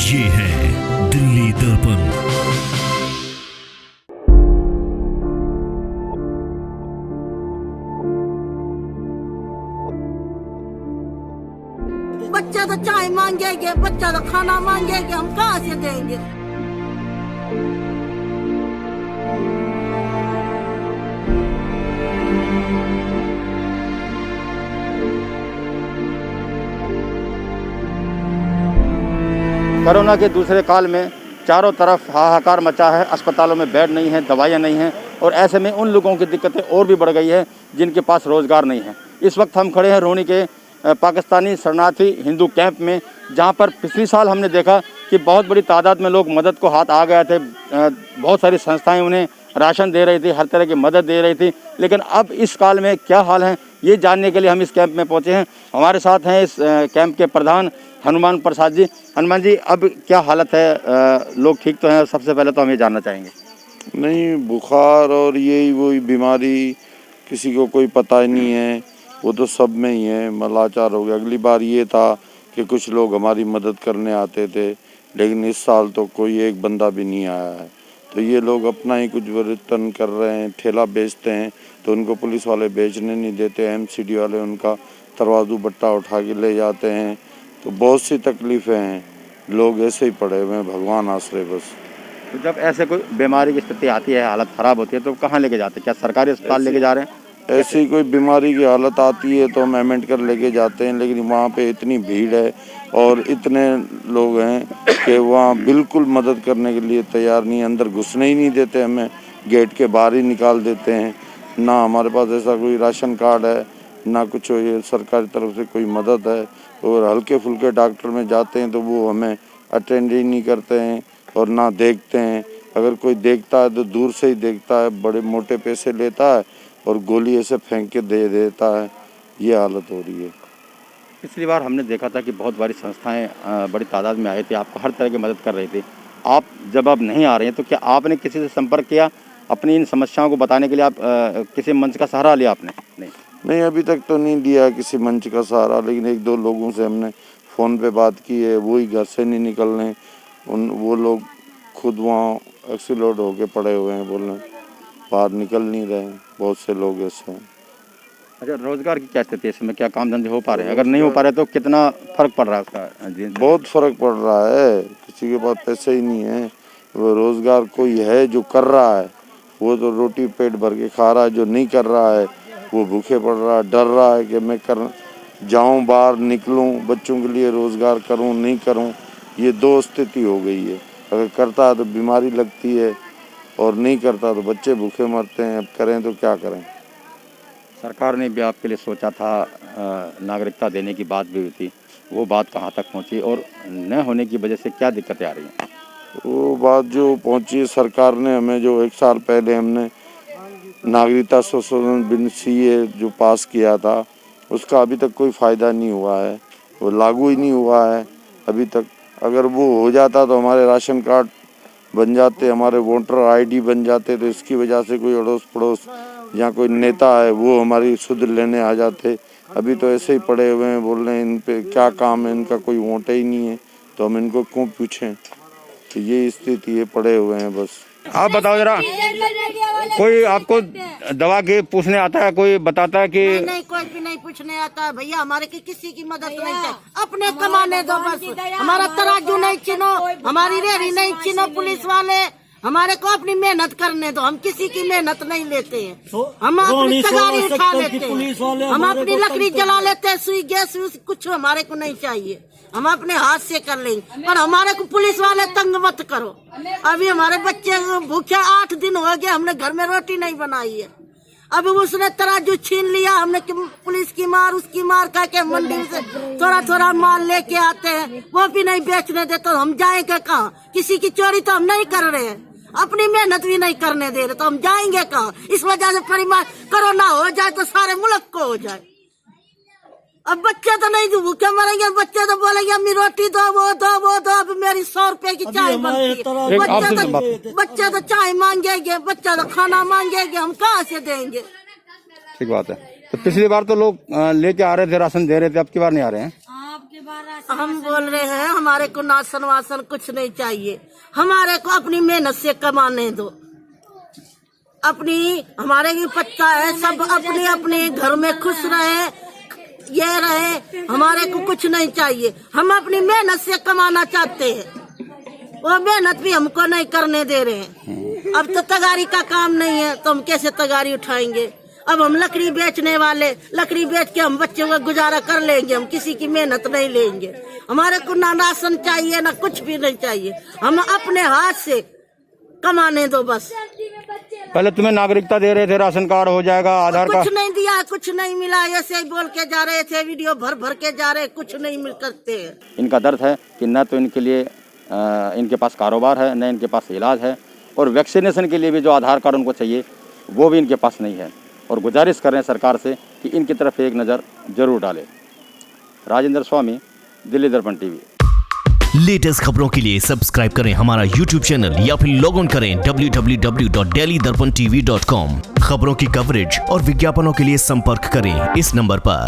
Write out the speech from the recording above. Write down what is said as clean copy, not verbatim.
ये है दिल्ली दर्पण। बच्चा तो चाय मांगेंगे, बच्चा तो खाना मांगेंगे, हम कहाँ से देंगे? कोरोना के दूसरे काल में चारों तरफ हाहाकार मचा है। अस्पतालों में बेड नहीं है, दवाइयाँ नहीं हैं, और ऐसे में उन लोगों की दिक्कतें और भी बढ़ गई है जिनके पास रोज़गार नहीं है। इस वक्त हम खड़े हैं रोहनी के पाकिस्तानी शरणार्थी हिंदू कैंप में, जहां पर पिछले साल हमने देखा कि बहुत बड़ी तादाद में लोग मदद को हाथ आ गए थे। बहुत सारी संस्थाएं उन्हें राशन दे रही थी, हर तरह की मदद दे रही थी। लेकिन अब इस काल में क्या हाल है, ये जानने के लिए हम इस कैंप में पहुंचे हैं। हमारे साथ हैं इस कैंप के प्रधान हनुमान प्रसाद जी। हनुमान जी, अब क्या हालत है? लोग ठीक तो हैं? सबसे पहले तो हम ये जानना चाहेंगे। नहीं, बुखार और यही वही बीमारी किसी को कोई पता ही नहीं है, वो तो सब में ही है। लाचार हो गया। अगली बार ये था कि कुछ लोग हमारी मदद करने आते थे, लेकिन इस साल तो कोई एक बंदा भी नहीं आया है। तो ये लोग अपना ही कुछ वर्तन कर रहे हैं। ठेला बेचते हैं तो उनको पुलिस वाले बेचने नहीं देते, एमसीडी वाले उनका तराजू बट्टा उठा के ले जाते हैं। तो बहुत सी तकलीफ़ें हैं, लोग ऐसे ही पड़े हुए हैं, भगवान आश्रय बस। तो जब ऐसे कोई बीमारी की स्थिति आती है, हालत ख़राब होती है, तो कहाँ लेके जाते हैं? क्या सरकारी अस्पताल लेके जा रहे हैं? ऐसी कोई बीमारी की हालत आती है तो हम एडमिट कर लेके जाते हैं, लेकिन वहाँ पे इतनी भीड़ है और इतने लोग हैं कि वहाँ बिल्कुल मदद करने के लिए तैयार नहीं, अंदर घुसने ही नहीं देते, हमें गेट के बाहर ही निकाल देते हैं। ना हमारे पास ऐसा कोई राशन कार्ड है, ना कुछ ये सरकारी तरफ से कोई मदद है। और हल्के फुल्के डॉक्टर में जाते हैं तो वो हमें अटेंड ही नहीं करते हैं और ना देखते हैं। अगर कोई देखता है तो दूर से ही देखता है, बड़े मोटे पैसे लेता है और गोली ऐसे फेंक के दे देता है। ये हालत हो रही है। पिछली बार हमने देखा था कि बहुत बड़ी संस्थाएं बड़ी तादाद में आई थी, आपको हर तरह की मदद कर रही थी। आप जब अब नहीं आ रहे हैं तो क्या आपने किसी से संपर्क किया अपनी इन समस्याओं को बताने के लिए? आप किसी मंच का सहारा लिया आपने? नहीं, अभी तक तो नहीं लिया किसी मंच का सहारा, लेकिन एक दो लोगों से हमने फ़ोन पे बात की है। वो ही घर से नहीं निकल रहे, वो लोग खुद वहाँ एक्सीलोड होके पड़े हुए हैं, बोल रहे बाहर निकल नहीं रहे हैं। बहुत से लोग ऐसे हैं। अच्छा, रोजगार की क्या स्थिति है इसमें? क्या काम धंधे हो पा रहे हैं? अगर नहीं हो पा रहे तो कितना फर्क पड़ रहा है उसका? बहुत फ़र्क पड़ रहा है। किसी के पास पैसे ही नहीं है। वो रोज़गार कोई है जो कर रहा है, वो तो रोटी पेट भर के खा रहा है। जो नहीं कर रहा है वो भूखे पड़ रहा है, डर रहा है कि मैं कर जाऊँ बाहर, निकलूँ, बच्चों के लिए रोज़गार करूँ, नहीं करूँ। ये दो स्थिति हो गई है। अगर करता है तो बीमारी लगती है और नहीं करता तो बच्चे भूखे मरते हैं। अब करें तो क्या करें? सरकार ने भी आपके लिए सोचा था, नागरिकता देने की बात भी हुई थी, वो बात कहाँ तक पहुँची और न होने की वजह से क्या दिक्कतें आ रही हैं? वो बात जो पहुंची, सरकार ने हमें जो 1 साल पहले हमने नागरिकता संशोधन बिल सीए जो पास किया था, उसका अभी तक कोई फ़ायदा नहीं हुआ है। वो लागू ही नहीं हुआ है अभी तक। अगर वो हो जाता तो हमारे राशन कार्ड बन जाते, हमारे वोटर आईडी बन जाते, तो इसकी वजह से कोई अड़ोस पड़ोस या कोई नेता है वो हमारी सुध लेने आ जाते। अभी तो ऐसे ही पड़े हुए हैं, बोल रहे हैं इन पे क्या काम है, इनका कोई वोट ही नहीं है, तो हम इनको क्यों पूछें? तो ये स्थिति है, पड़े हुए हैं बस। आप बताओ जरा, कोई आपको दवा के पूछने आता है? कोई बताता है कि नहीं, कोई भी नहीं पूछने आता है भैया। हमारे की किसी की मदद नहीं चाहिए, अपने कमाने दो बस। हमारा तराजू नहीं छीनो, हमारी रेहड़ी नहीं छीनो पुलिस वाले। हमारे को अपनी मेहनत करने दो, हम किसी की मेहनत नहीं लेते हैं। हम अपनी तगारी उठा लेते हैं, हम अपनी लकड़ी जला लेते हैं, सुई गैस कुछ हमारे को नहीं चाहिए, हम अपने हाथ से कर लेंगे। पर हमारे को पुलिस वाले तंग मत करो। अभी हमारे बच्चे भूखे 8 दिन हो गए, हमने घर में रोटी नहीं बनाई है। अब उसने तराजू छीन लिया, हमने पुलिस की मार उसकी मार कह के मंडी से थोड़ा थोड़ा माल लेके आते हैं, वो भी नहीं बेचने देते। तो हम जाएंगे कहाँ? किसी की चोरी तो हम नहीं कर रहे हैं, अपनी मेहनत भी नहीं करने दे रहे, तो हम जाएंगे कहाँ? इस वजह से परिमाण कोरोना हो जाए तो सारे मुल्क को हो जाए। अब बच्चे तो नहीं भूखे मरेंगे, बच्चे तो बोलेंगे अम्मी रोटी दो, वो दो, वो दो। अब मेरी 100 रुपए की चाय बनती है, बच्चे तो चाय मांगेंगे, बच्चा तो खाना मांगेंगे, हम कहाँ से देंगे? ठीक बात है। तो पिछली बार तो लोग लेके आ रहे थे, राशन दे रहे थे, अब की बार नहीं आ रहे हैं? हम बोल रहे हैं हमारे को नासन वासन कुछ नहीं चाहिए, हमारे को अपनी मेहनत से कमाने दो। अपनी हमारे भी पत्ता है, सब अपने अपने घर में खुश रहे, ये रहे, हमारे को कुछ नहीं चाहिए। हम अपनी मेहनत से कमाना चाहते हैं, वो मेहनत भी हमको नहीं करने दे रहे हैं। अब तो तगारी का काम नहीं है तो हम कैसे तगारी उठाएंगे। अब हम लकड़ी बेचने वाले, लकड़ी बेच के हम बच्चों का गुजारा कर लेंगे, हम किसी की मेहनत नहीं लेंगे। हमारे को ना राशन चाहिए ना कुछ भी नहीं चाहिए, हम अपने हाथ से कमाने दो बस। पहले तुम्हें नागरिकता दे रहे थे, राशन कार्ड हो जाएगा, आधार कार्ड कुछ नहीं दिया, कुछ नहीं मिला, ऐसे ही बोल के जा रहे थे, वीडियो भर भर के जा रहे, कुछ नहीं मिल सकते। इनका दर्द है कि न तो इनके लिए इनके पास कारोबार है, न इनके पास इलाज है, और वैक्सीनेशन के लिए भी जो आधार कार्ड उनको चाहिए वो भी इनके पास नहीं है। और गुजारिश कर रहे हैं सरकार से कि इनकी तरफ एक नज़र जरूर डालें। राजेंद्र स्वामी, दिल्ली दर्पण टीवी। लेटेस्ट खबरों के लिए सब्सक्राइब करें हमारा YouTube चैनल या फिर लॉग ऑन करें www.delhidarpantv.com। खबरों की कवरेज और विज्ञापनों के लिए संपर्क करें इस नंबर पर।